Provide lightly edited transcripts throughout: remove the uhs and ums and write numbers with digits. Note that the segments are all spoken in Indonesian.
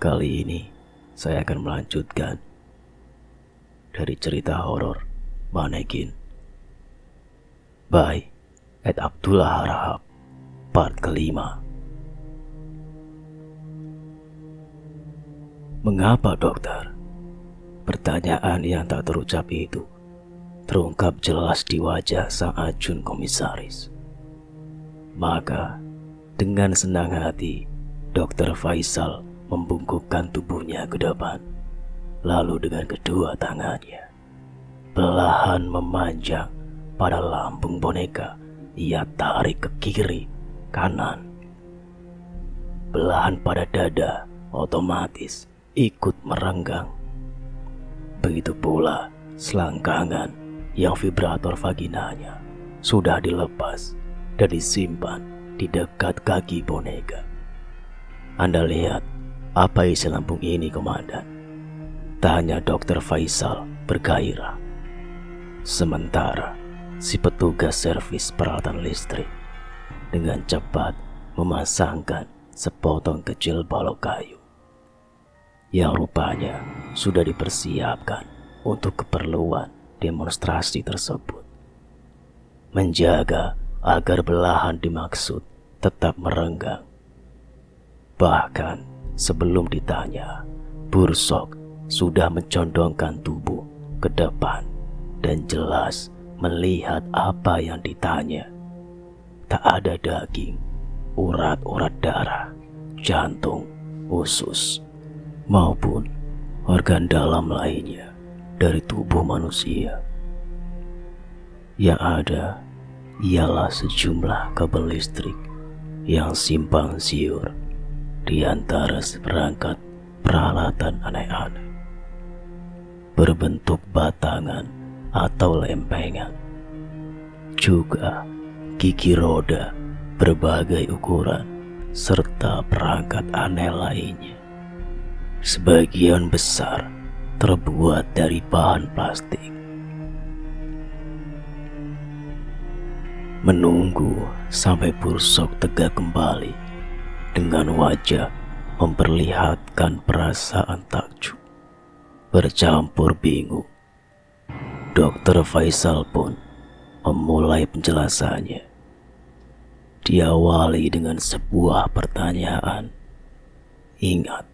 Kali ini saya akan melanjutkan dari cerita horor Manekin by Ed Abdullah Harahap part kelima. Mengapa, dokter? Pertanyaan yang tak terucap itu terungkap jelas di wajah sang ajun komisaris. Maka dengan senang hati Dr. Faisal membungkukkan tubuhnya ke depan, lalu dengan kedua tangannya perlahan memanjang pada lambung boneka. Ia tarik ke kiri, kanan. Belahan pada dada otomatis ikut merenggang. Begitu pula selangkangan yang vibrator vaginanya sudah dilepas dan disimpan di dekat kaki boneka. Anda lihat apa isi lambung ini, komandan? Tanya Dr. Faisal bergairah. Sementara si petugas servis peralatan listrik dengan cepat memasangkan sepotong kecil balok kayu yang rupanya sudah dipersiapkan untuk keperluan demonstrasi tersebut, menjaga agar belahan dimaksud tetap merenggang. Bahkan sebelum ditanya, Bursok sudah mencondongkan tubuh ke depan dan jelas melihat apa yang ditanya. Tak ada daging, urat-urat darah, jantung, usus, maupun organ dalam lainnya dari tubuh manusia. Yang ada ialah sejumlah kabel listrik yang simpang siur di antara seperangkat peralatan aneh-aneh berbentuk batangan atau lempengan, juga gigi roda berbagai ukuran serta perangkat aneh lainnya. Sebagian besar terbuat dari bahan plastik. Menunggu sampai Bursok tegak kembali dengan wajah memperlihatkan perasaan takjub bercampur bingung, Dr. Faisal pun memulai penjelasannya. Diawali dengan sebuah pertanyaan. Ingat,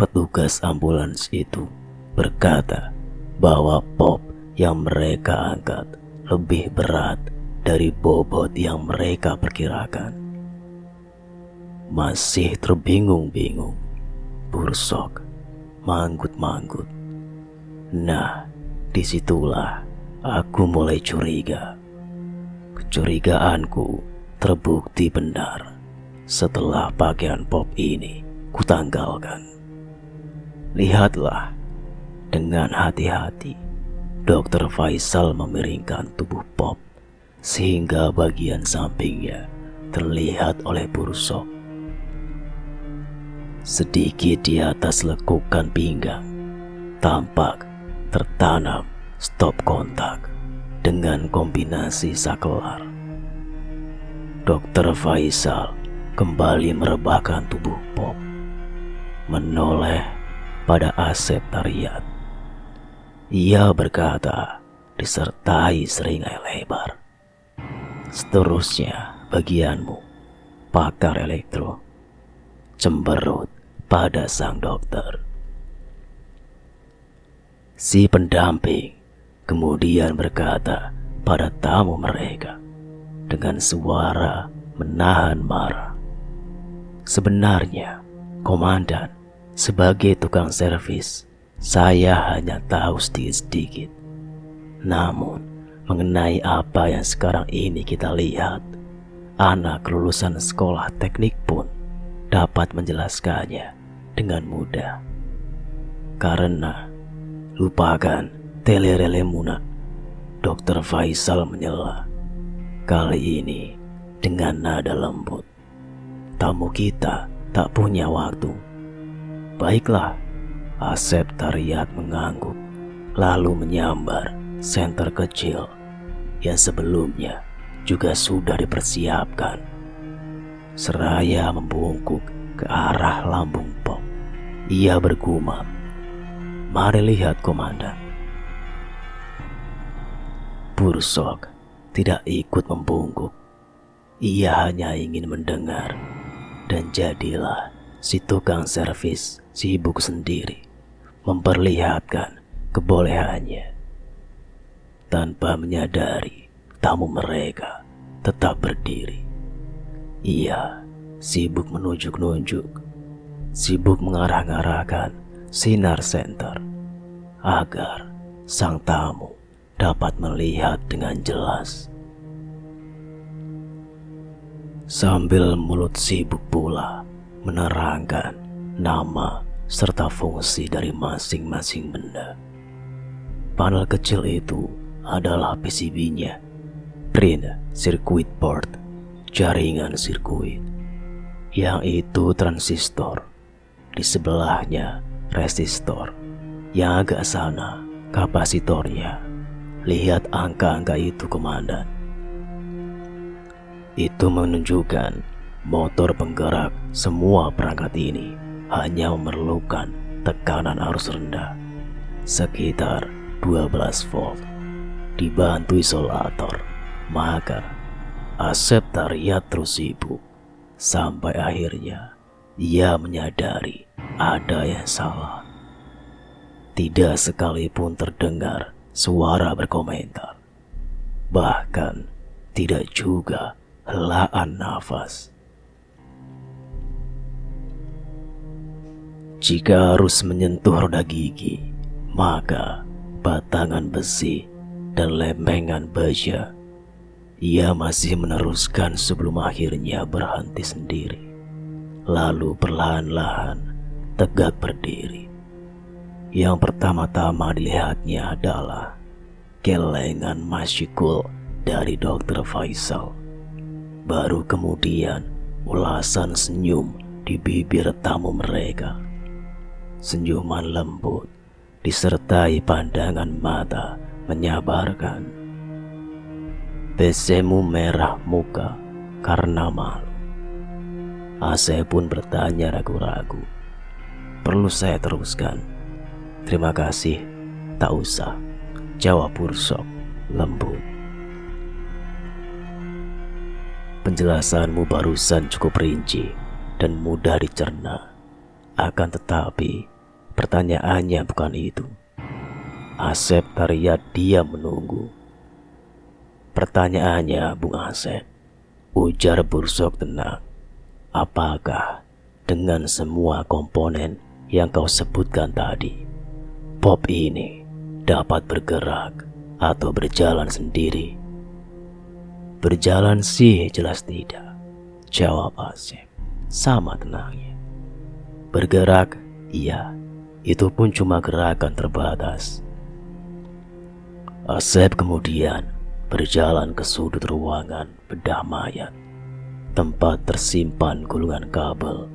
petugas ambulans itu berkata bahwa pop yang mereka angkat lebih berat dari bobot yang mereka perkirakan. Masih terbingung-bingung, Bursok manggut-manggut. Nah, disitulah aku mulai curiga. Kecurigaanku terbukti benar setelah pakaian pop ini kutanggalkan. Lihatlah, dengan hati-hati Dr. Faisal memiringkan tubuh pop sehingga bagian sampingnya terlihat oleh Bursok. Sedikit di atas lekukan pinggang tampak tertanam stop kontak dengan kombinasi saklar. Dr. Faisal kembali merebahkan tubuh pop, menoleh pada Asep Tariat. Ia berkata disertai seringai lebar, "Seterusnya bagianmu, pakar elektro," cemberut pada sang dokter. Si pendamping kemudian berkata pada tamu mereka dengan suara menahan marah, "Sebenarnya, komandan, sebagai tukang servis, saya hanya tahu sedikit-sedikit. Namun, mengenai apa yang sekarang ini kita lihat, anak lulusan sekolah teknik pun dapat menjelaskannya dengan mudah. Karena lupakan telerele munak," Dr. Faisal menyela. Kali ini dengan nada lembut. "Tamu kita tak punya waktu." "Baiklah," Asep Tariat mengangguk, lalu menyambar senter kecil yang sebelumnya juga sudah dipersiapkan. Seraya membungkuk ke arah lambung pop. Ia bergumam, "Mari lihat, Komandan." Bursok tidak ikut membungkuk. Ia hanya ingin mendengar. Dan jadilah si tukang servis sibuk sendiri memperlihatkan kebolehannya. Tanpa menyadari, tamu mereka tetap berdiri. Ia sibuk menunjuk-nunjuk, sibuk mengarah-ngarahkan sinar senter agar sang tamu dapat melihat dengan jelas. Sambil mulut sibuk pula menerangkan nama serta fungsi dari masing-masing benda. Panel kecil itu adalah PCB-nya, print circuit board, jaringan sirkuit. Yang itu transistor, di sebelahnya resistor, yang agak sana kapasitornya. Lihat angka-angka itu, Komandan. Itu menunjukkan motor penggerak semua perangkat ini hanya memerlukan tekanan arus rendah sekitar 12 volt dibantu isolator. Maka Asep Taryat terus sibuk sampai akhirnya ia menyadari ada yang salah. Tidak sekalipun terdengar suara berkomentar, bahkan tidak juga helaan nafas. Jika harus menyentuh roda gigi, maka batangan besi dan lempengan baja. Ia masih meneruskan sebelum akhirnya berhenti sendiri, lalu perlahan-lahan tegak berdiri. Yang pertama-tama dilihatnya adalah gelengan masyikul dari Dr. Faisal. Baru kemudian ulasan senyum di bibir tamu mereka. Senyuman lembut disertai pandangan mata menyabarkan. Besemu merah muka karena malu. Asep pun bertanya ragu-ragu. Perlu saya teruskan? Terima kasih, tak usah, jawab Bursok lembut. Penjelasanmu barusan cukup rinci dan mudah dicerna. Akan tetapi, pertanyaannya bukan itu. Asep Taryat diam menunggu. Pertanyaannya, Bung Asep, ujar Bursok tenang. Apakah dengan semua komponen yang kau sebutkan tadi, pop ini dapat bergerak atau berjalan sendiri? Berjalan sih jelas tidak, jawab Asep sama tenangnya. Bergerak, iya, itu pun cuma gerakan terbatas. Asep kemudian berjalan ke sudut ruangan bedah mayat, tempat tersimpan gulungan kabel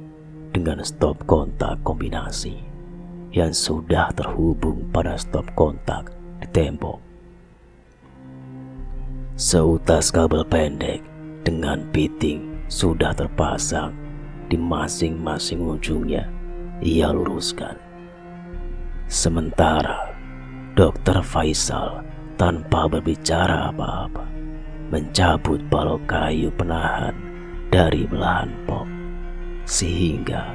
dengan stop kontak kombinasi yang sudah terhubung pada stop kontak di tembok. Seutas kabel pendek dengan piting sudah terpasang di masing-masing ujungnya. Ia luruskan. Sementara Dr. Faisal tanpa berbicara apa-apa mencabut balok kayu penahan dari belahan pop, sehingga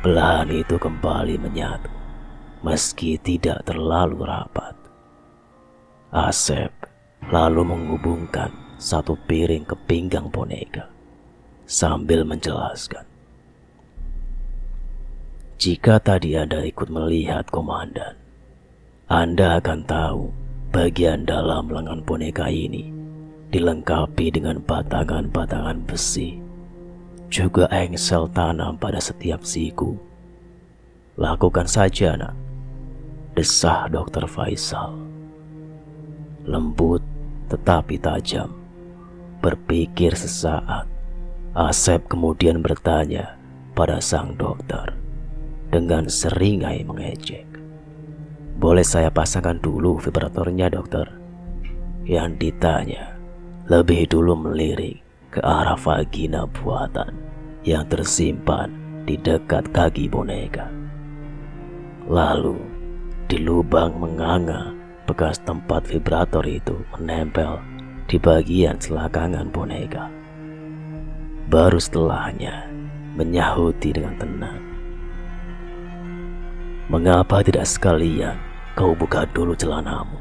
belahan itu kembali menyatu meski tidak terlalu rapat. Asep lalu menghubungkan satu piring ke pinggang boneka sambil menjelaskan. Jika tadi Anda ikut melihat, Komandan, Anda akan tahu bagian dalam lengan boneka ini dilengkapi dengan batangan-batangan besi, juga engsel tanam pada setiap siku. Lakukan saja, nak, desah Dr. Faisal. Lembut tetapi tajam. Berpikir sesaat, Asep kemudian bertanya pada sang dokter dengan seringai mengejek. Boleh saya pasangkan dulu vibratornya, dokter? Yang ditanya lebih dulu melirik ke arah vagina buatan yang tersimpan di dekat kaki boneka. Lalu di lubang menganga bekas tempat vibrator itu menempel di bagian selangkangan boneka. Baru setelahnya menyahuti dengan tenang, "Mengapa tidak sekalian kau buka dulu celanamu?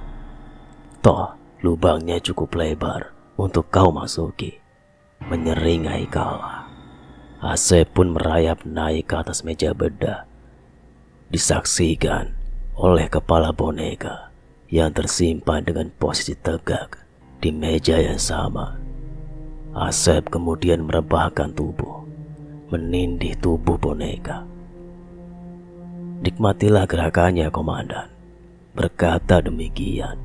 Toh lubangnya cukup lebar untuk kau masuki." Menyeringai Kala. Asep pun merayap naik ke atas meja bedah, disaksikan oleh kepala boneka yang tersimpan dengan posisi tegak di meja yang sama. Asep kemudian merebahkan tubuh, menindih tubuh boneka. "Nikmatilah gerakannya, Komandan." Berkata demikian,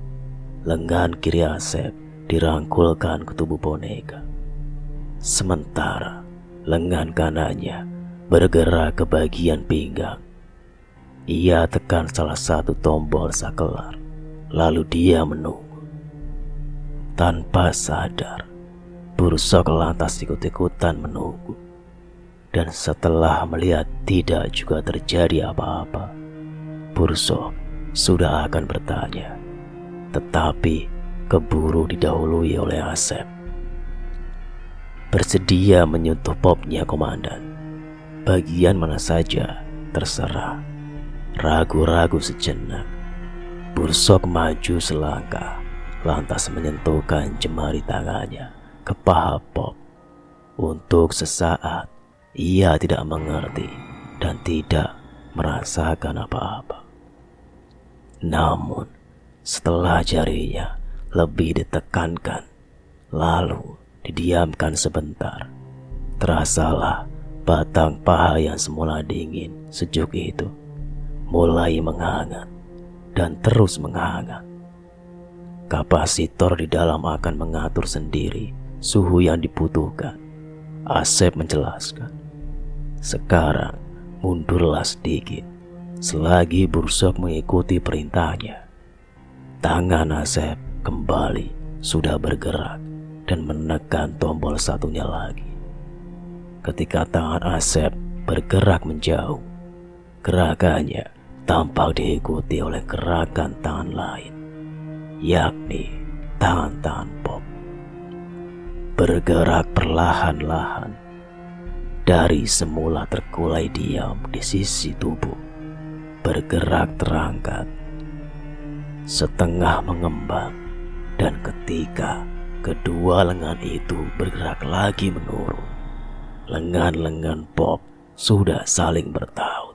lengan kiri Asep dirangkulkan ke tubuh boneka, sementara lengan kanannya bergerak ke bagian pinggang. Ia tekan salah satu tombol sakelar, lalu dia menunggu. Tanpa sadar, Bursok lantas ikut-ikutan menunggu. Dan setelah melihat tidak juga terjadi apa-apa, Bursok sudah akan bertanya, tetapi keburu didahului oleh Asep. "Bersedia menyentuh popnya, Komandan? Bagian mana saja, terserah." Ragu-ragu sejenak, Bursok maju selangkah, lantas menyentuhkan jemari tangannya ke paha pop. Untuk sesaat ia tidak mengerti dan tidak merasakan apa-apa. Namun setelah jarinya lebih ditekankan, lalu didiamkan sebentar, terasalah batang paha yang semula dingin sejuk itu mulai menghangat dan terus menghangat. Kapasitor di dalam akan mengatur sendiri suhu yang dibutuhkan, Asep menjelaskan. Sekarang mundurlah sedikit. Selagi Bursok mengikuti perintahnya, tangan Asep kembali sudah bergerak dan menekan tombol satunya lagi. Ketika tangan Asep bergerak menjauh, gerakannya tampak diikuti oleh gerakan tangan lain, yakni tangan-tangan pop. Bergerak perlahan-lahan dari semula terkulai diam di sisi tubuh, bergerak terangkat, setengah mengembang, dan ketika kedua lengan itu bergerak lagi menurun, lengan-lengan pop sudah saling bertaut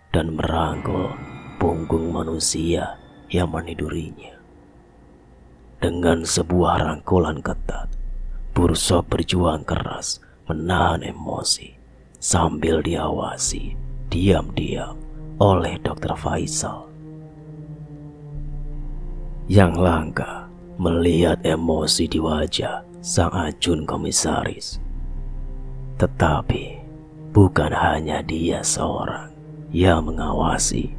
dan merangkul punggung manusia yang menidurinya. Dengan sebuah rangkulan ketat, Bursok berjuang keras menahan emosi sambil diawasi diam-diam oleh Dr. Faisal yang langka melihat emosi di wajah sang ajun komisaris. Tetapi bukan hanya dia seorang yang mengawasi,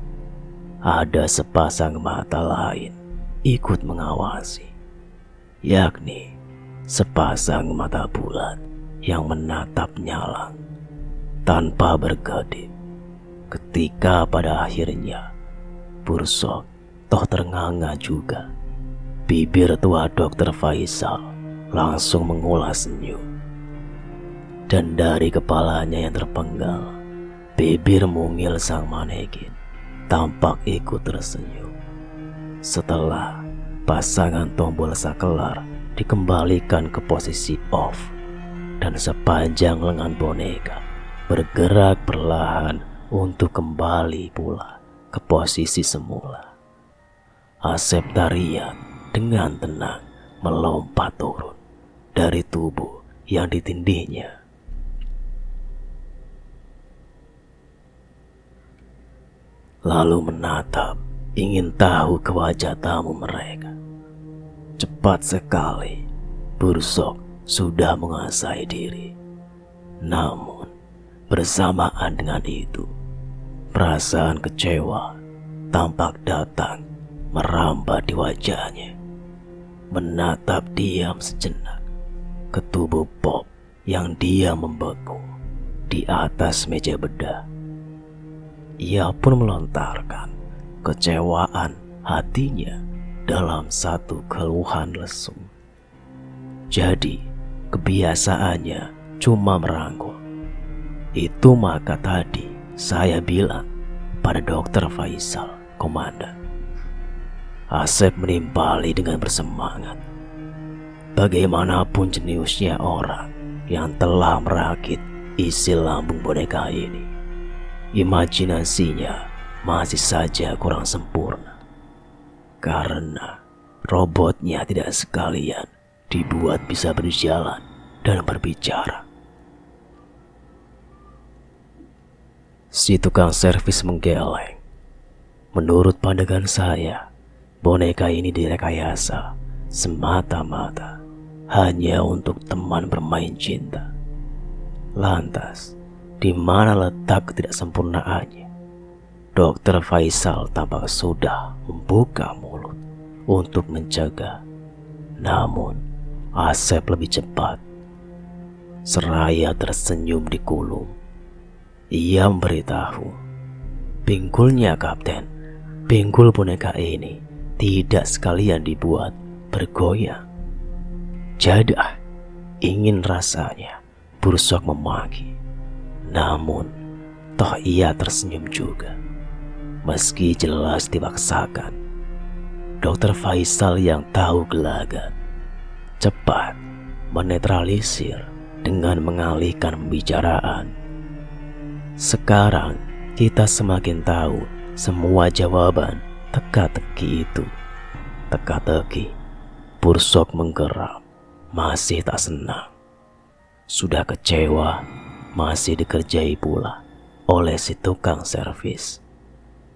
ada sepasang mata lain ikut mengawasi, yakni sepasang mata bulat yang menatap nyalang tanpa berkedip. Ketika pada akhirnya Bursok toh ternganga juga, bibir tua Dr. Faisal langsung mengulas senyum, dan dari kepalanya yang terpenggal, bibir mungil sang manekin tampak ikut tersenyum. Setelah pasangan tombol sakelar dikembalikan ke posisi off dan sepanjang lengan boneka bergerak perlahan untuk kembali pula ke posisi semula, Asep Tarian dengan tenang melompat turun dari tubuh yang ditindihnya. Lalu menatap, ingin tahu ke wajah tamu mereka. Cepat sekali Bursok sudah menguasai diri. Namun bersamaan dengan itu, perasaan kecewa tampak datang merambat di wajahnya. Menatap diam sejenak ke tubuh pop yang dia membeku di atas meja bedah. Ia pun melontarkan kecewaan hatinya dalam satu keluhan lesung. Jadi kebiasaannya cuma merangkul. Itu maka tadi saya bilang pada Dokter Faisal, Komandan. Asep menimpali dengan bersemangat. Bagaimanapun jeniusnya orang yang telah merakit isi lambung boneka ini, imajinasinya masih saja kurang sempurna. Karena robotnya tidak sekalian dibuat bisa berjalan dan berbicara. Si tukang servis menggeleng. Menurut pandangan saya, boneka ini direkayasa semata-mata hanya untuk teman bermain cinta. Lantas, di mana letak ketidaksempurnaannya? Dokter Faisal tampak sudah membuka mulut untuk mencegah. Namun, Asep lebih cepat. Seraya tersenyum di kulum, ia memberitahu, "Pinggulnya, Kapten, pinggul boneka ini tidak sekalian dibuat bergoyang." Jadah ingin rasanya Bursok memaki. Namun, toh ia tersenyum juga. Meski jelas dipaksakan, Dokter Faisal yang tahu gelagat cepat menetralisir dengan mengalihkan pembicaraan. Sekarang kita semakin tahu semua jawaban teka-teki itu. Teka-teki, Bursok menggeram, masih tak senang. Sudah kecewa, masih dikerjai pula oleh si tukang servis.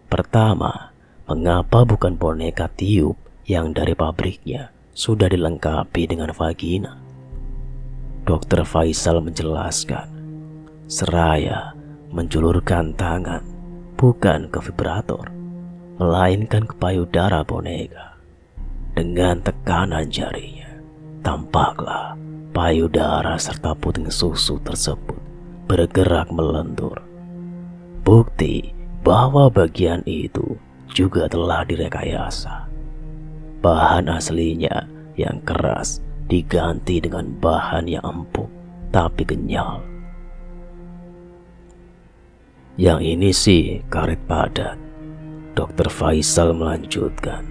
Pertama, mengapa bukan boneka tiup yang dari pabriknya sudah dilengkapi dengan vagina? Dokter Faisal menjelaskan, seraya menjulurkan tangan bukan ke vibrator, melainkan ke payudara boneka. Dengan tekanan jarinya, tampaklah payudara serta puting susu tersebut bergerak melentur. Bukti bahwa bagian itu juga telah direkayasa. Bahan aslinya yang keras diganti dengan bahan yang empuk tapi kenyal. Yang ini sih karet padat, Dokter Faisal melanjutkan.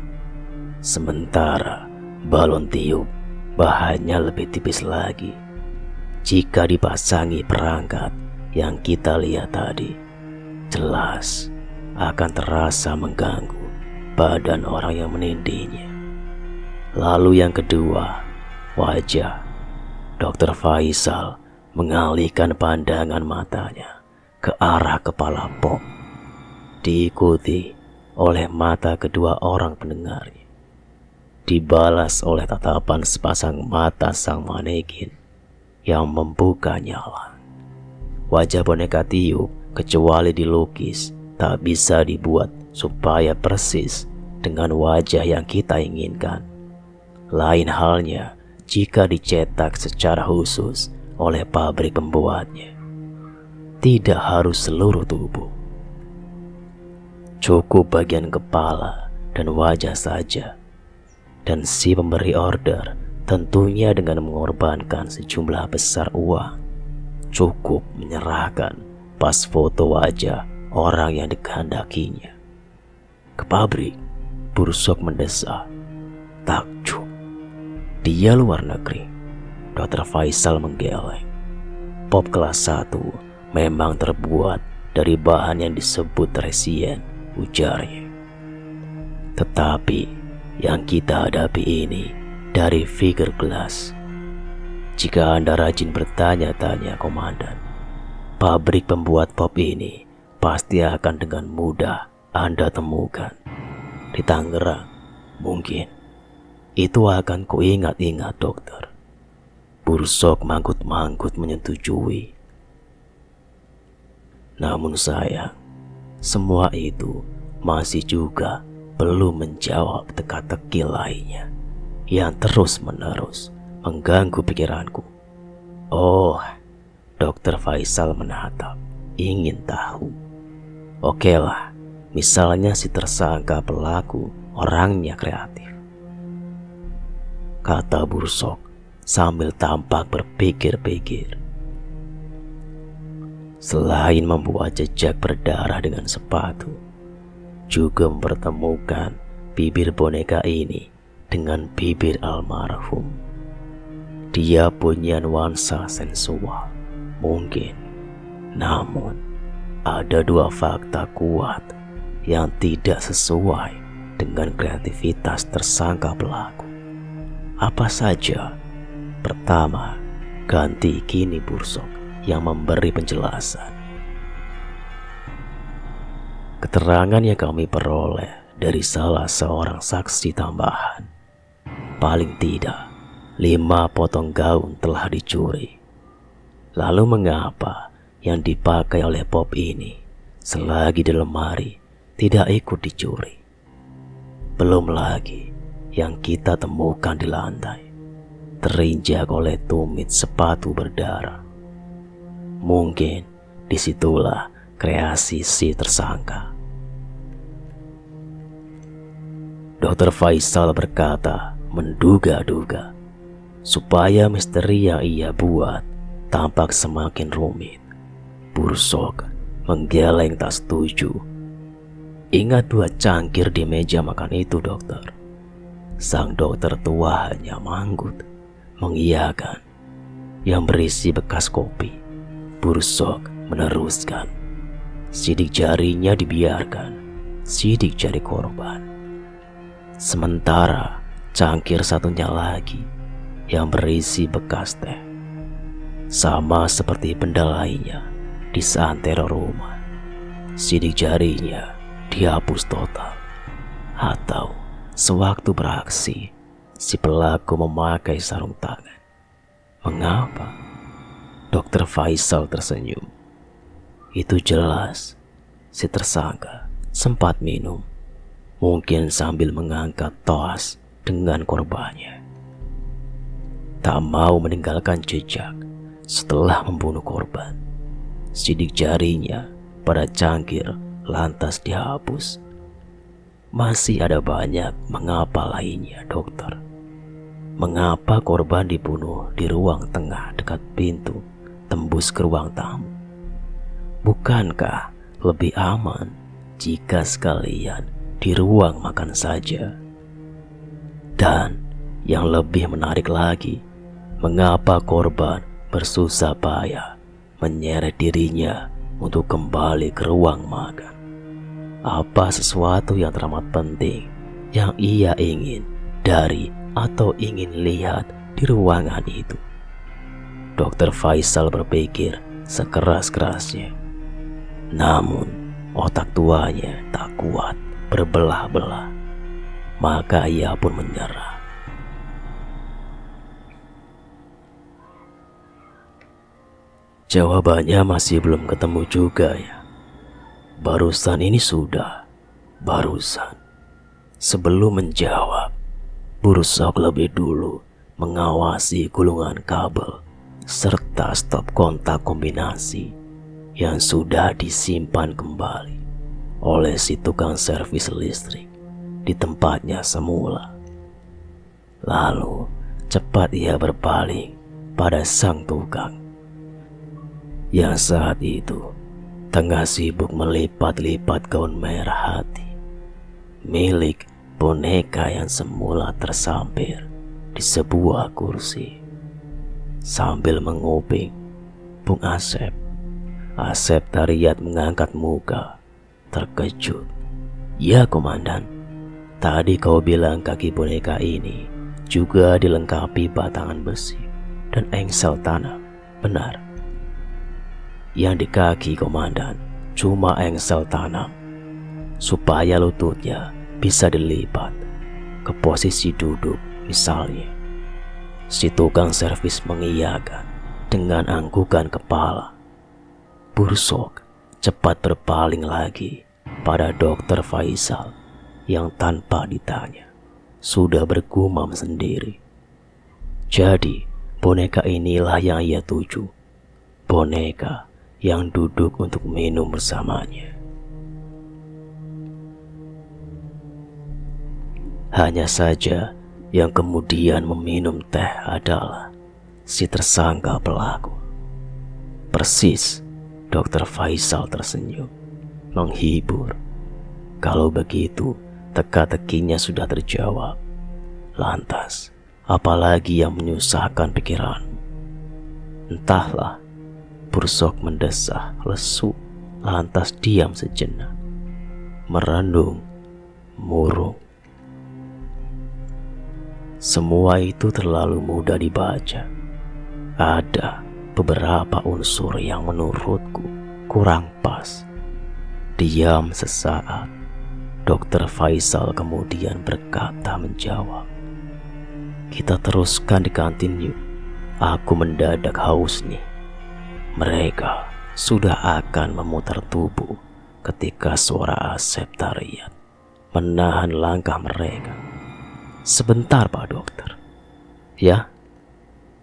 Sementara balon tiup bahannya lebih tipis lagi. Jika dipasangi perangkat yang kita lihat tadi, jelas akan terasa mengganggu badan orang yang menindinya. Lalu yang kedua, wajah. Dokter Faisal mengalihkan pandangan matanya ke arah kepala Pop, diikuti oleh mata kedua orang pendengarnya, dibalas oleh tatapan sepasang mata sang manekin yang membuka nyala. Wajah boneka tiup kecuali dilukis tak bisa dibuat supaya persis dengan wajah yang kita inginkan. Lain halnya jika dicetak secara khusus oleh pabrik pembuatnya. Tidak harus seluruh tubuh, cukup bagian kepala dan wajah saja. Dan si pemberi order tentunya dengan mengorbankan sejumlah besar uang, cukup menyerahkan pas foto wajah orang yang dikehendakinya. Ke pabrik, Bursok mendesak. Takjub. Dia luar negeri. Dokter Faisal menggeleng. Pop kelas 1 memang terbuat dari bahan yang disebut resien, ujarnya. Tetapi yang kita hadapi ini dari fiberglass. Jika Anda rajin bertanya-tanya, Komandan, pabrik pembuat pop ini pasti akan dengan mudah Anda temukan di Tangerang. Mungkin itu akan kuingat-ingat, dokter. Bursok manggut-manggut menyetujui. Namun sayang, semua itu masih juga belum menjawab teka-teki lainnya yang terus-menerus mengganggu pikiranku. Oh, Dokter Faisal menatap, ingin tahu. Oke lah, misalnya si tersangka pelaku orangnya kreatif, kata Bursok sambil tampak berpikir-pikir. Selain membuat jejak berdarah dengan sepatu, juga mempertemukan bibir boneka ini dengan bibir almarhum. Dia punya nuansa sensual, mungkin. Namun, ada dua fakta kuat yang tidak sesuai dengan kreativitas tersangka pelaku. Apa saja? Pertama, ganti kini Bursok yang memberi penjelasan. Keterangan yang kami peroleh dari salah seorang saksi tambahan, paling tidak 5 potong gaun telah dicuri. Lalu mengapa yang dipakai oleh Bob ini selagi di lemari tidak ikut dicuri? Belum lagi yang kita temukan di lantai, terinjak oleh tumit sepatu berdarah. Mungkin disitulah kreasi si tersangka. Dr. Faisal berkata menduga-duga supaya misteri yang ia buat tampak semakin rumit. Bursok menggeleng tak setuju. Ingat 2 cangkir di meja makan itu, dokter. Sang dokter tua hanya manggut, mengiyakan. Yang berisi bekas kopi. Bursok meneruskan. Sidik jarinya dibiarkan, sidik jari korban. Sementara cangkir satunya lagi yang berisi bekas teh. Sama seperti benda lainnya di seantero rumah. Sidik jarinya dihapus total. Atau sewaktu beraksi, si pelaku memakai sarung tangan. Mengapa? Dr. Faisal tersenyum. Itu jelas si tersangka sempat minum, mungkin sambil mengangkat toas dengan korbannya. Tak mau meninggalkan jejak setelah membunuh korban. Sidik jarinya pada cangkir lantas dihapus. Masih ada banyak mengapa lainnya, dokter. Mengapa korban dibunuh di ruang tengah dekat pintu tembus ke ruang tamu? Bukankah lebih aman jika sekalian di ruang makan saja? Dan yang lebih menarik lagi, mengapa korban bersusah payah menyeret dirinya untuk kembali ke ruang makan? Apa sesuatu yang teramat penting yang ia ingin dari atau ingin lihat di ruangan itu? Dr. Faisal berpikir sekeras-kerasnya. Namun otak tuanya tak kuat berbelah-belah. Maka ia pun menyerah. Jawabannya masih belum ketemu juga ya. Barusan ini sudah. Barusan. Sebelum menjawab, Bursok lebih dulu mengawasi gulungan kabel serta stop kontak kombinasi yang sudah disimpan kembali oleh si tukang servis listrik di tempatnya semula. Lalu cepat ia berpaling pada sang tukang yang saat itu tengah sibuk melipat-lipat gaun merah hati milik boneka yang semula tersampir di sebuah kursi. Sambil menguping Bung Asep Tariat mengangkat muka terkejut. Ya komandan, tadi kau bilang kaki boneka ini juga dilengkapi batangan besi dan engsel tanam, benar? Yang di kaki komandan cuma engsel tanam, supaya lututnya bisa dilipat ke posisi duduk misalnya. Si tukang servis mengiyakan dengan anggukan kepala. Bursok cepat berpaling lagi pada Dr. Faisal yang tanpa ditanya sudah bergumam sendiri. Jadi boneka inilah yang ia tuju. Boneka yang duduk untuk minum bersamanya. Hanya saja yang kemudian meminum teh adalah si tersangka pelaku. Persis, Dokter Faisal tersenyum, menghibur. Kalau begitu, teka-tekinya sudah terjawab. Lantas, apalagi yang menyusahkan pikiranmu? Entahlah, Bursok mendesah, lesu, lantas diam sejenak, merenung, murung. Semua itu terlalu mudah dibaca. Ada beberapa unsur yang menurutku kurang pas. Diam sesaat, Dokter Faisal kemudian berkata menjawab, "Kita teruskan di kantin yuk. Aku mendadak haus nih." Mereka sudah akan memutar tubuh ketika suara Asep Tariat menahan langkah mereka. "Sebentar Pak Dokter." "Ya."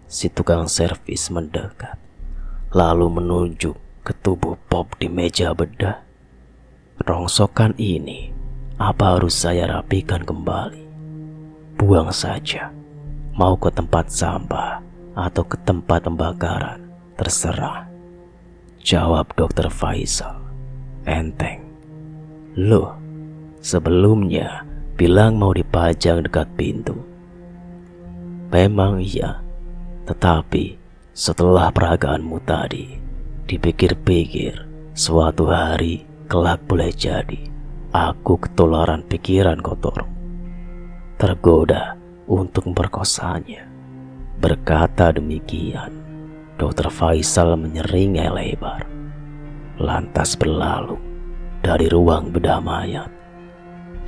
Si tukang servis mendekat, lalu menunjuk ke tubuh Pop di meja bedah. "Rongsokan ini apa harus saya rapikan kembali?" "Buang saja. Mau ke tempat sampah atau ke tempat pembakaran, terserah," jawab Dokter Faisal enteng. "Loh, sebelumnya bilang mau dipajang dekat pintu." "Memang iya, tetapi setelah peragaanmu tadi, dipikir-pikir suatu hari kelak boleh jadi aku ketularan pikiran kotor, tergoda untuk memperkosanya." Berkata demikian, Dokter Faisal menyeringai lebar, lantas berlalu dari ruang bedah mayat,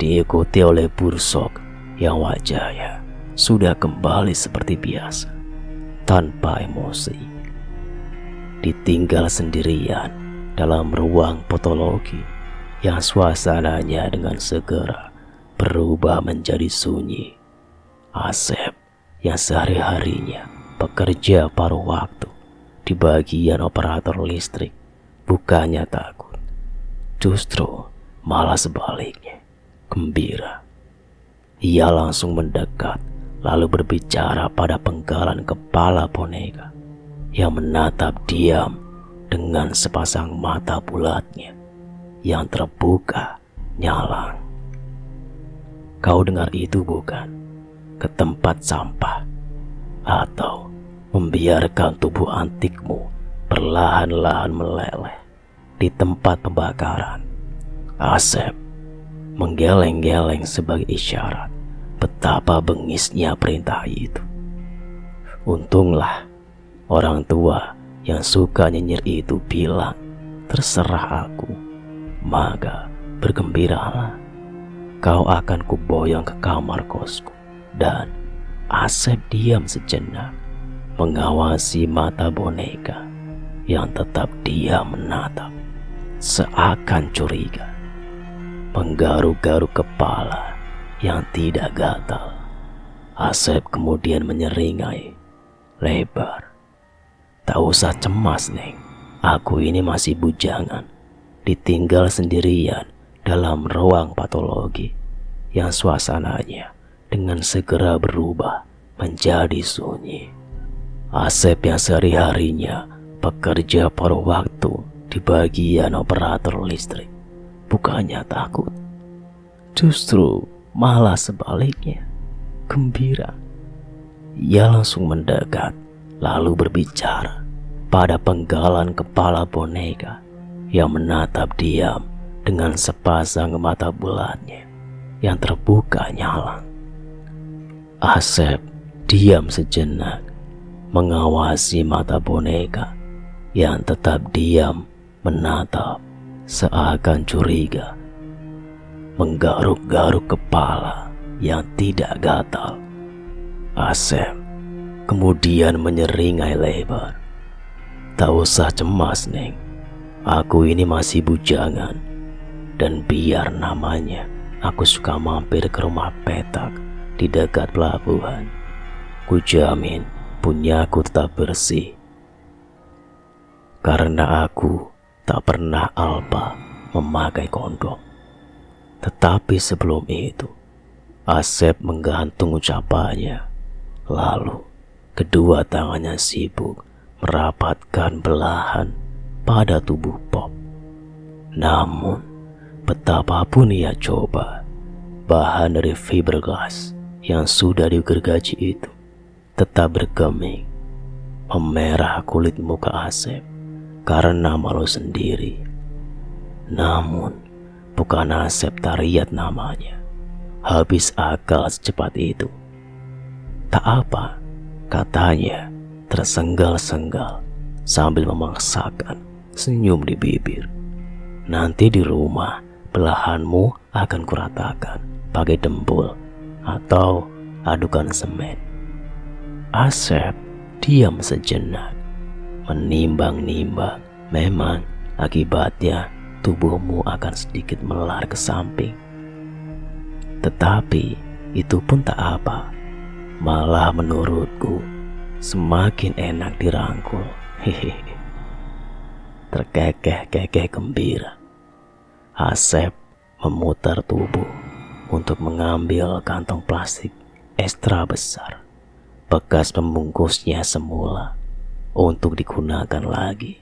diikuti oleh Bursok yang wajahnya sudah kembali seperti biasa, tanpa emosi. Ditinggal sendirian dalam ruang patologi yang suasananya dengan segera berubah menjadi sunyi. Asep yang sehari-harinya bekerja paruh waktu di bagian operator listrik bukannya takut, justru malah sebaliknya gembira. Ia langsung mendekat lalu berbicara pada penggalan kepala boneka yang menatap diam dengan sepasang mata bulatnya yang terbuka nyalang. "Kau dengar itu bukan? Ke tempat sampah atau membiarkan tubuh antikmu perlahan-lahan meleleh di tempat pembakaran." Asep menggeleng-geleng sebagai isyarat betapa bengisnya perintah itu. Untunglah orang tua yang suka nyinyir itu bilang, "Terserah aku, maka bergembiralah. Kau akan kuboyong ke kamar kosku." Dan Asep diam sejenak, mengawasi mata boneka yang tetap diam menatap, seakan curiga, menggaruk-garuk kepala yang tidak gatal. Asep kemudian menyeringai lebar, "Tak usah cemas, Neng. Aku ini masih bujangan, ditinggal sendirian dalam ruang patologi yang suasananya dengan segera berubah menjadi sunyi." Asep yang sehari-harinya bekerja paruh waktu di bagian operator listrik bukannya takut, justru malah sebaliknya gembira. Ia langsung mendekat lalu berbicara pada penggalan kepala boneka yang menatap diam dengan sepasang mata bulatnya yang terbuka nyalang. Asep diam sejenak, mengawasi mata boneka yang tetap diam menatap, seakan curiga, menggaruk-garuk kepala yang tidak gatal. Asep kemudian menyeringai lebar, "Tak usah cemas, Neng. Aku ini masih bujangan, dan biar namanya aku suka mampir ke rumah petak di dekat pelabuhan, kujamin punyaku tetap bersih. Karena aku tak pernah alpa memakai kondom. Tetapi sebelum itu, Asep menggantung ucapannya. Lalu kedua tangannya sibuk merapatkan belahan pada tubuh Pop. Namun betapapun ia coba, bahan dari fiberglass yang sudah digergaji itu tetap bergeming, memerah kulit muka Asep karena malu sendiri. Namun bukan Asep tak lihat namanya habis akal secepat itu. Tak apa, katanya tersenggal-senggal sambil memaksakan senyum di bibir. Nanti di rumah belahanmu akan kuratakan pakai dempul atau adukan semen. Asep diam sejenak, menimbang-nimbang. Memang akibatnya tubuhmu akan sedikit melar ke samping. Tetapi itu pun tak apa. Malah menurutku semakin enak dirangkul. Hehehe. Terkekeh-kekeh gembira. Asep memutar tubuh untuk mengambil kantong plastik ekstra besar, bekas pembungkusnya semula, untuk digunakan lagi.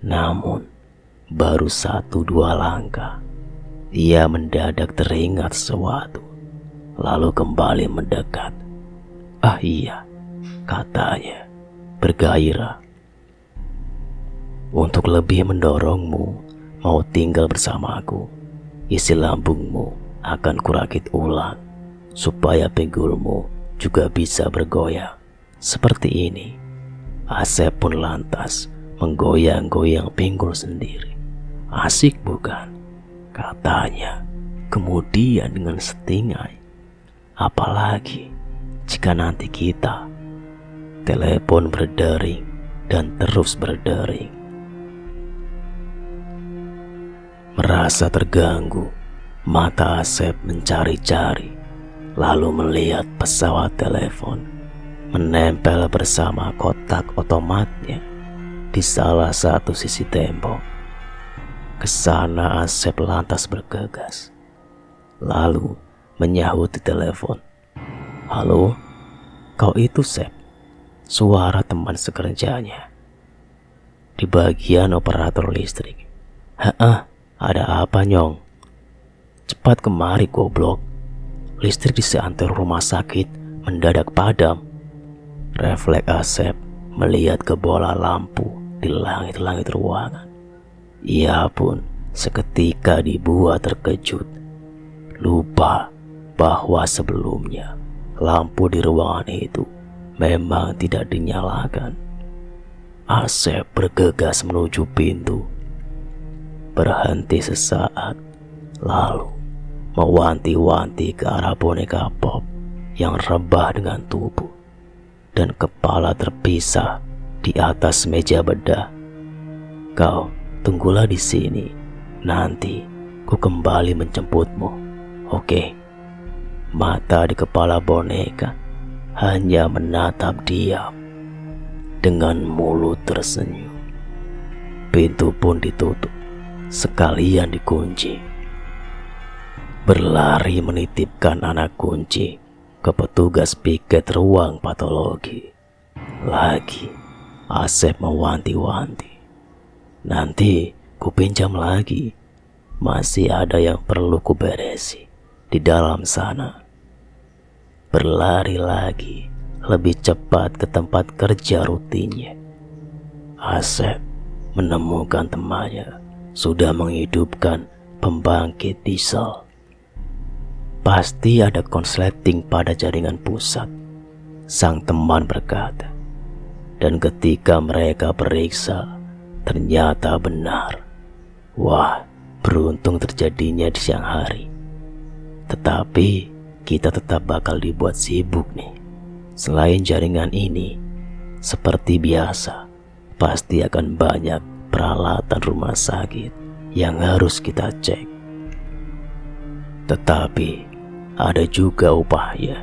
Namun baru 1-2 langkah, ia mendadak teringat sesuatu, lalu kembali mendekat. Ah iya, katanya bergairah. Untuk lebih mendorongmu mau tinggal bersamaku, isi lambungmu akan kurakit ulang supaya pinggulmu juga bisa bergoyang seperti ini. Asep pun lantas menggoyang-goyang pinggul sendiri. Asik bukan? Katanya kemudian dengan setingai. Apalagi jika nanti kita telepon berdering dan terus berdering. Merasa terganggu, mata Asep mencari-cari, lalu melihat pesawat telepon menempel bersama kotak otomatnya di salah satu sisi tembok. Kesana Asep lantas bergegas, lalu menyahut di telepon. Halo, kau itu Sep? Suara teman sekerjanya di bagian operator listrik. Heeh, ada apa Nyong? Cepat kemari goblok. Listrik di seantero rumah sakit mendadak padam. Refleks Asep melihat ke bola lampu di langit-langit ruangan. Ia pun seketika dibuat terkejut, lupa bahwa sebelumnya lampu di ruangan itu memang tidak dinyalakan. Asep bergegas menuju pintu, berhenti sesaat, lalu mewanti-wanti ke arah boneka Pop yang rebah dengan tubuh dan kepala terpisah di atas meja bedah. Kau tunggulah di sini, nanti ku kembali menjemputmu. Oke. Mata di kepala boneka hanya menatap diam dengan mulut tersenyum. Pintu pun ditutup, sekalian dikunci. Berlari menitipkan anak kunci ke petugas piket ruang patologi. Lagi Asep mewanti-wanti. Nanti ku pinjam lagi, masih ada yang perlu ku beresi di dalam sana. Berlari lagi, lebih cepat ke tempat kerja rutinnya. Asep menemukan temannya sudah menghidupkan pembangkit diesel. Pasti ada konsleting pada jaringan pusat, sang teman berkata. Dan ketika mereka periksa, ternyata benar. Wah, beruntung terjadinya di siang hari. Tetapi kita tetap bakal dibuat sibuk nih. Selain jaringan ini, seperti biasa, pasti akan banyak peralatan rumah sakit yang harus kita cek. Tetapi ada juga upaya.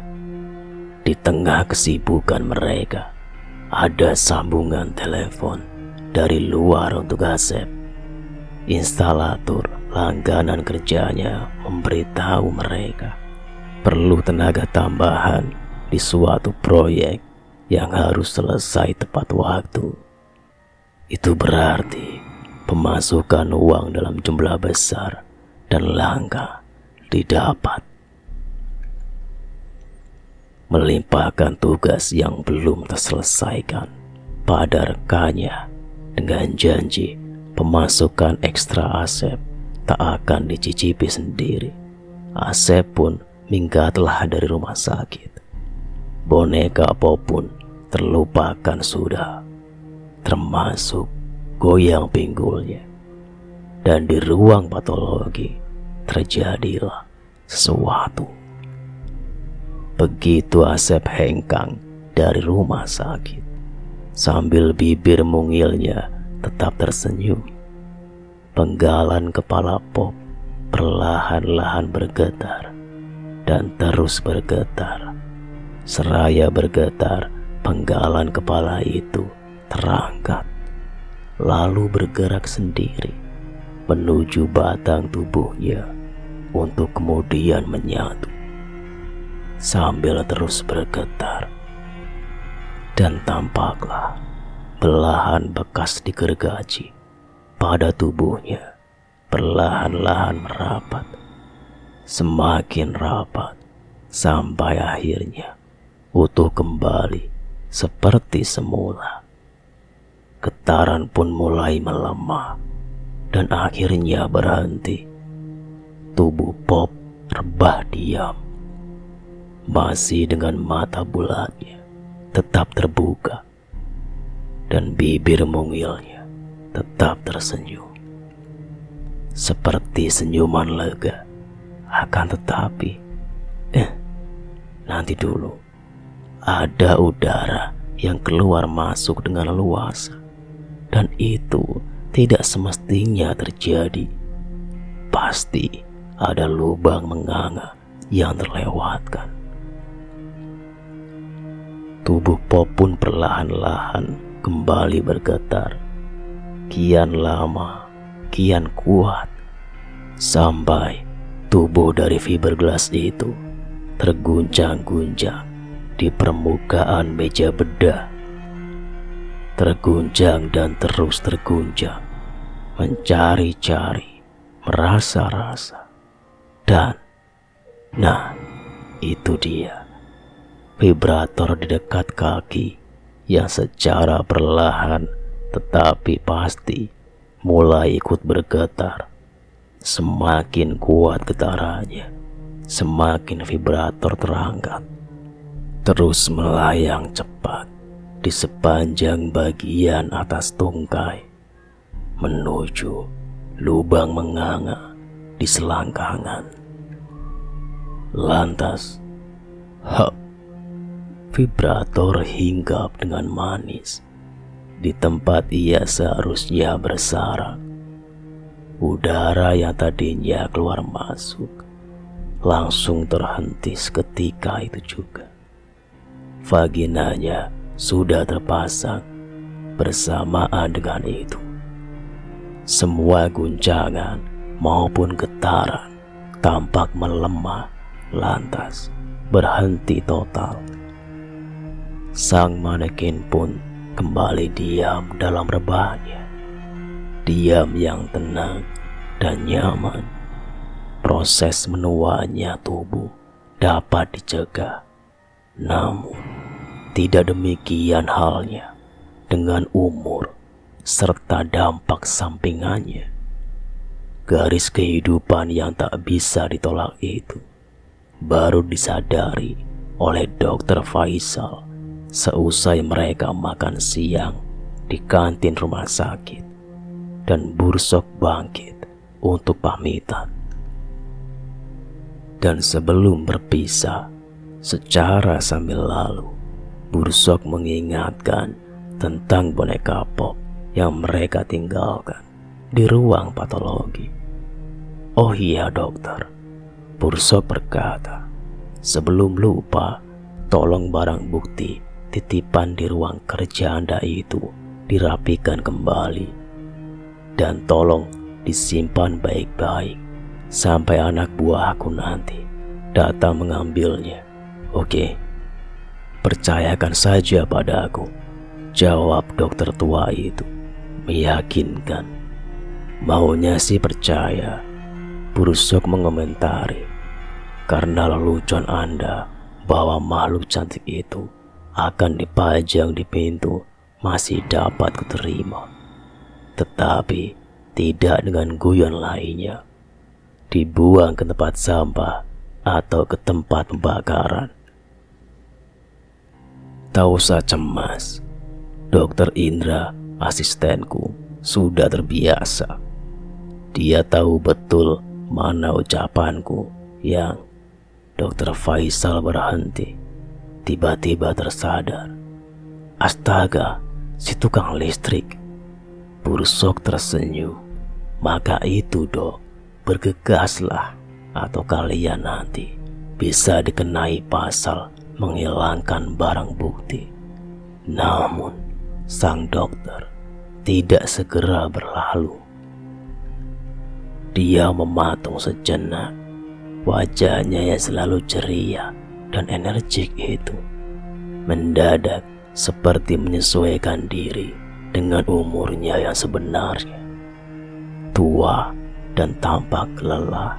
Di tengah kesibukan mereka, ada sambungan telepon dari luar untuk Asep. Instalator langganan kerjanya memberitahu mereka perlu tenaga tambahan di suatu proyek yang harus selesai tepat waktu. Itu berarti pemasukan uang dalam jumlah besar dan langka didapat. Melimpahkan tugas yang belum terselesaikan pada rekannya dengan janji pemasukan ekstra Asep tak akan dicicipi sendiri. Asep pun minggatlah dari rumah sakit. Boneka apapun terlupakan sudah, termasuk goyang pinggulnya. Dan di ruang patologi terjadilah sesuatu. Begitu Asep hengkang dari rumah sakit, sambil bibir mungilnya tetap tersenyum, penggalan kepala Pop perlahan-lahan bergetar dan terus bergetar. Seraya bergetar, penggalan kepala itu terangkat, lalu bergerak sendiri menuju batang tubuhnya untuk kemudian menyatu sambil terus bergetar. Dan tampaklah belahan bekas digergaji pada tubuhnya perlahan-lahan merapat, semakin rapat, sampai akhirnya utuh kembali seperti semula. Getaran pun mulai melemah dan akhirnya berhenti. Tubuh Pop rebah diam, masih dengan mata bulatnya tetap terbuka dan bibir mungilnya tetap tersenyum, seperti senyuman lega. Akan tetapi nanti dulu, ada udara yang keluar masuk dengan luas, dan itu tidak semestinya terjadi. Pasti ada lubang menganga yang terlewatkan. Tubuh Pop pun perlahan-lahan kembali bergetar, kian lama, kian kuat, sampai tubuh dari fiberglass itu terguncang-guncang di permukaan meja bedah. Terguncang dan terus terguncang, mencari-cari, merasa-rasa. Dan nah, itu dia, vibrator di dekat kaki yang secara perlahan tetapi pasti mulai ikut bergetar. Semakin kuat getarannya, semakin vibrator terangkat, terus melayang cepat di sepanjang bagian atas tungkai menuju lubang menganga di selangkangan. Lantas, hop, vibrator hinggap dengan manis di tempat ia seharusnya bersarang. Udara yang tadinya keluar masuk langsung terhenti seketika itu juga. Vaginanya sudah terpasang bersamaan dengan itu. Semua guncangan maupun getaran tampak melemah, lantas berhenti total. Sang manekin pun kembali diam dalam rebahnya, diam yang tenang dan nyaman. Proses menuanya tubuh dapat dicegah, namun tidak demikian halnya dengan umur serta dampak sampingannya. Garis kehidupan yang tak bisa ditolak itu baru disadari oleh Dr. Faisal seusai mereka makan siang di kantin rumah sakit dan Bursok bangkit untuk pamitan. Dan sebelum berpisah, secara sambil lalu, Bursok mengingatkan tentang boneka Pop yang mereka tinggalkan di ruang patologi. "Oh iya dokter," Bursok berkata, "sebelum lupa, tolong barang bukti titipan di ruang kerja Anda itu dirapikan kembali. Dan tolong disimpan baik-baik sampai anak buah aku nanti datang mengambilnya. Oke, percayakan saja padaku, jawab dokter tua itu, meyakinkan. Maunya sih percaya, Bursok mengomentari. Karena lelucon Anda bahwa makhluk cantik itu akan dipajang di pintu masih dapat kuterima. Tetapi tidak dengan guyon lainnya, dibuang ke tempat sampah atau ke tempat pembakaran. Tak usah cemas, Dokter Indra, asistenku, sudah terbiasa. Dia tahu betul mana ucapanku yang Dokter Faisal berhenti, tiba-tiba tersadar. Astaga, si tukang listrik. Bursok tersenyum. Maka itu dok, bergegaslah atau kalian nanti bisa dikenai pasal menghilangkan barang bukti. Namun, sang dokter tidak segera berlalu. Dia mematung sejenak. Wajahnya yang selalu ceria dan energik itu mendadak seperti menyesuaikan diri dengan umurnya yang sebenarnya, tua dan tampak lelah.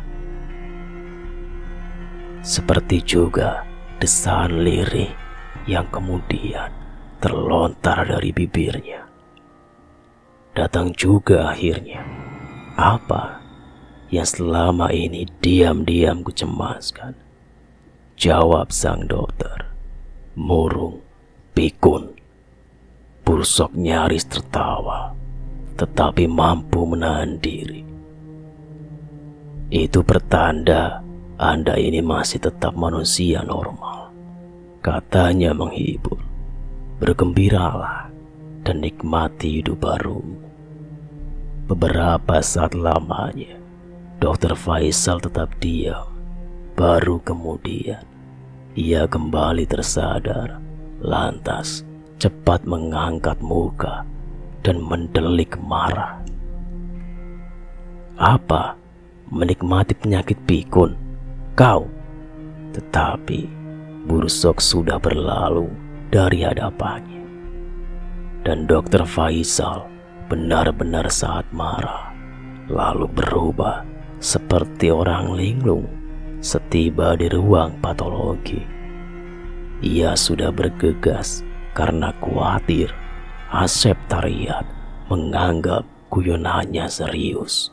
Seperti juga desahan lirih yang kemudian terlontar dari bibirnya. Datang juga akhirnya apa yang selama ini diam-diam kucemaskan, jawab sang dokter, murung, pikun. Bursok nyaris tertawa, tetapi mampu menahan diri. Itu pertanda Anda ini masih tetap manusia normal, katanya menghibur. Bergembiralah dan nikmati hidup barumu. Beberapa saat lamanya Dokter Faisal tetap diam. Baru kemudian ia kembali tersadar, lantas cepat mengangkat muka dan mendelik marah. Apa? Menikmati penyakit pikun? Kau? Tetapi Bursok sudah berlalu dari hadapannya. Dan Dokter Faisal benar-benar saat marah, lalu berubah seperti orang linglung setiba di ruang patologi. Ia sudah bergegas karena khawatir Asep Tariat menganggap guyonannya serius.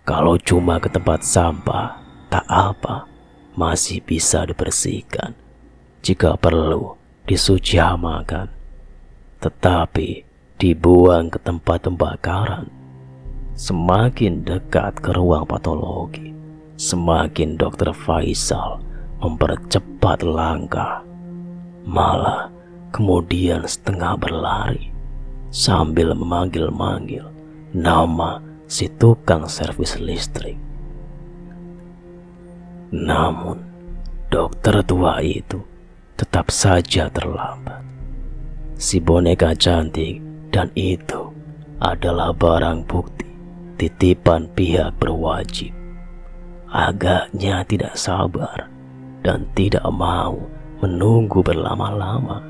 Kalau cuma ke tempat sampah, tak apa, masih bisa dibersihkan. Jika perlu, disuciamakan. Tetapi dibuang ke tempat pembakaran. Semakin dekat ke ruang patologi, semakin Dokter Faisal mempercepat langkah. Malah kemudian setengah berlari sambil memanggil-manggil nama si tukang servis listrik. Namun dokter tua itu tetap saja terlambat. Si boneka cantik dan itu adalah barang bukti titipan pihak berwajib. Agaknya tidak sabar dan tidak mau menunggu berlama-lama.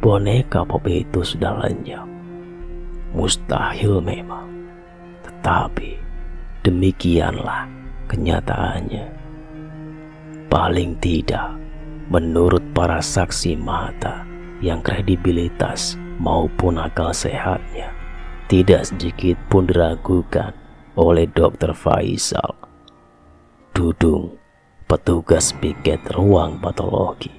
Boneka pop itu sudah lenyap. Mustahil memang, tetapi demikianlah kenyataannya. Paling tidak, menurut para saksi mata yang kredibilitas maupun akal sehatnya tidak sedikit pun diragukan oleh Dokter Faisal. Dudung, petugas piket ruang patologi,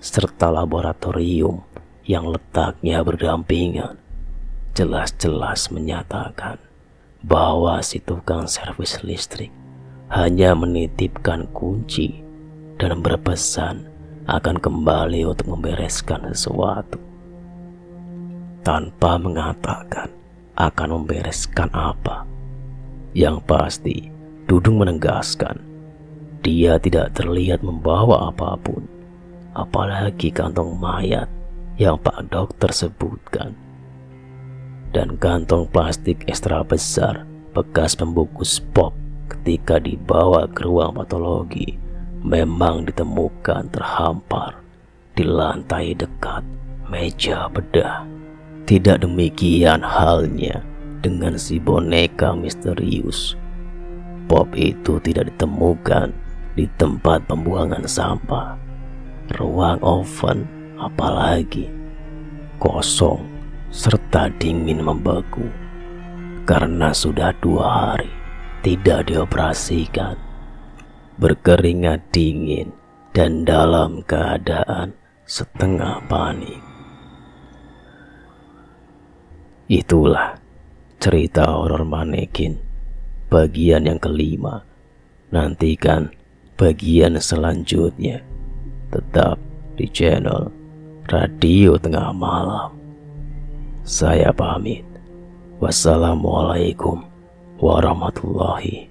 serta laboratorium yang letaknya berdampingan, jelas-jelas menyatakan bahwa si tukang servis listrik hanya menitipkan kunci dan berpesan akan kembali untuk membereskan sesuatu, tanpa mengatakan akan membereskan apa. Yang pasti, Dudung menegaskan dia tidak terlihat membawa apapun, apalagi kantong mayat yang Pak Dokter sebutkan, dan kantong plastik ekstra besar bekas pembungkus pop ketika dibawa ke ruang patologi memang ditemukan terhampar di lantai dekat meja bedah. Tidak demikian halnya dengan si boneka misterius. Pop itu tidak ditemukan di tempat pembuangan sampah. Ruang oven apalagi kosong serta dingin membeku karena sudah 2 hari tidak dioperasikan. Berkeringat dingin dan dalam keadaan setengah panik. Itulah cerita horor manekin bagian yang kelima. Nantikan bagian selanjutnya tetap di channel Radio Tengah Malam. Saya pamit. Wassalamualaikum warahmatullahi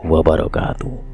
wabarakatuh.